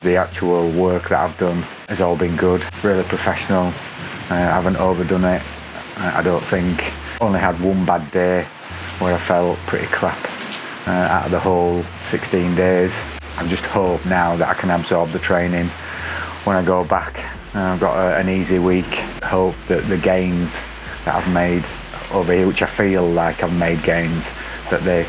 The actual work that I've done has all been good, really professional. I haven't overdone it, I don't think. Only had one bad day where I felt pretty crap out of the whole 16 days. I just hope now that I can absorb the training when I go back. I've got an easy week. Hope that the gains that I've made over here, which I feel like I've made gains, that they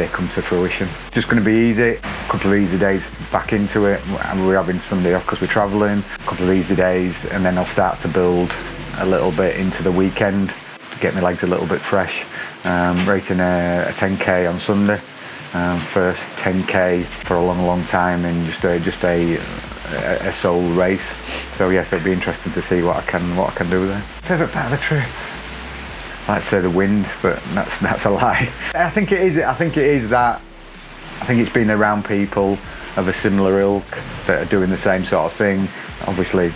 come to fruition. Just going to be easy, a couple of easy days back into it. We're having Sunday off because we're travelling, a couple of easy days, and then I'll start to build a little bit into the weekend to get my legs a little bit fresh. Racing a 10k on Sunday, first 10k for a long time in just a sole race. So yes, it'll be interesting to see what I can do there. Favourite part of the trip? I'd say the wind, but that's a lie. I think it is that. I think it's being around people of a similar ilk that are doing the same sort of thing. Obviously,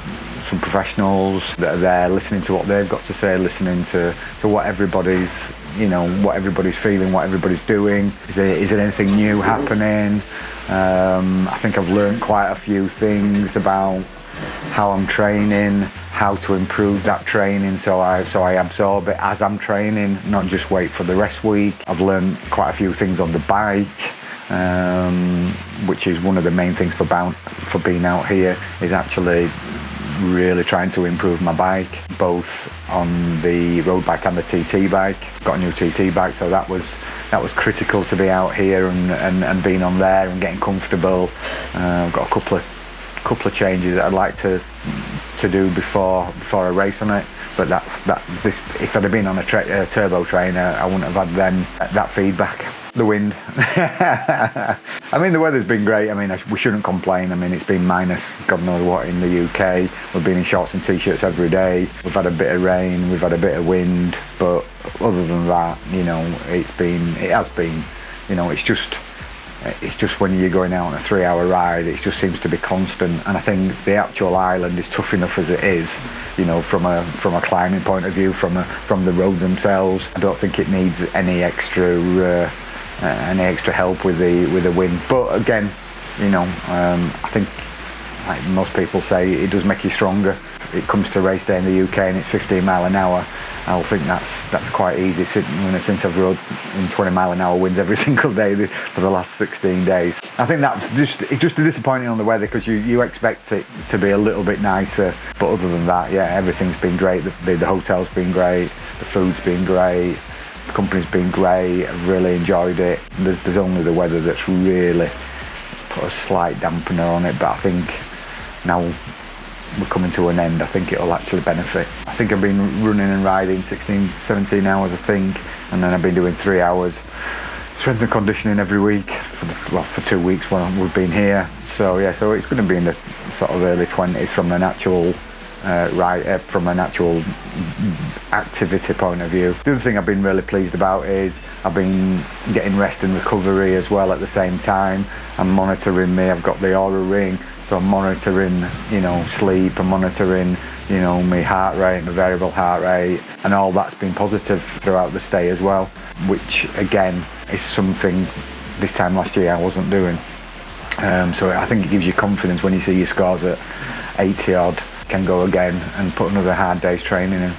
some professionals that are there, listening to what they've got to say, listening to what everybody's, what everybody's feeling, what everybody's doing. Is there anything new happening? I think I've learned quite a few things about how I'm training, how to improve that training, so I absorb it as I'm training, not just wait for the rest week. I've learned quite a few things on the bike, which is one of the main things for being out here, is actually really trying to improve my bike, both on the road bike and the TT bike. Got a new TT bike, so that was critical to be out here and being on there and getting comfortable. I've got a couple of changes that I'd like to do before I race on it, but if I'd have been on a turbo trainer, I wouldn't have had that feedback. The wind. I mean, the weather's been great. I mean, we shouldn't complain. I mean, it's been minus God knows what in the UK. We've been in shorts and t-shirts every day. We've had a bit of rain, we've had a bit of wind, but other than that, it's just when you're going out on a 3-hour ride, it just seems to be constant. And I think the actual island is tough enough as it is, from a climbing point of view, from the roads themselves. I don't think it needs any extra help with the wind. But again, I think, like most people say, it does make you stronger. It comes to race day in the UK and it's 15 mile an hour. I think that's quite easy since I've rode in 20 mile an hour winds every single day for the last 16 days. I think it's just disappointing on the weather, because you expect it to be a little bit nicer, but other than that, yeah, everything's been great. The hotel's been great, the food's been great, the company's been great. I've really enjoyed it. There's only the weather that's really put a slight dampener on it, but I think now we're coming to an end. I think it'll actually benefit. I think I've been running and riding 16, 17 hours, I think, and then I've been doing 3 hours strength and conditioning every week for 2 weeks while we've been here. So yeah, so it's going to be in the sort of early 20s from an actual from an actual activity point of view. The other thing I've been really pleased about is I've been getting rest and recovery as well at the same time. I'm monitoring me. I've got the Aura ring. So I'm monitoring, sleep, I'm monitoring, my heart rate, my variable heart rate, and all that's been positive throughout the stay as well, which again is something this time last year I wasn't doing. So I think it gives you confidence when you see your scores at 80 odd, can go again and put another hard day's training in.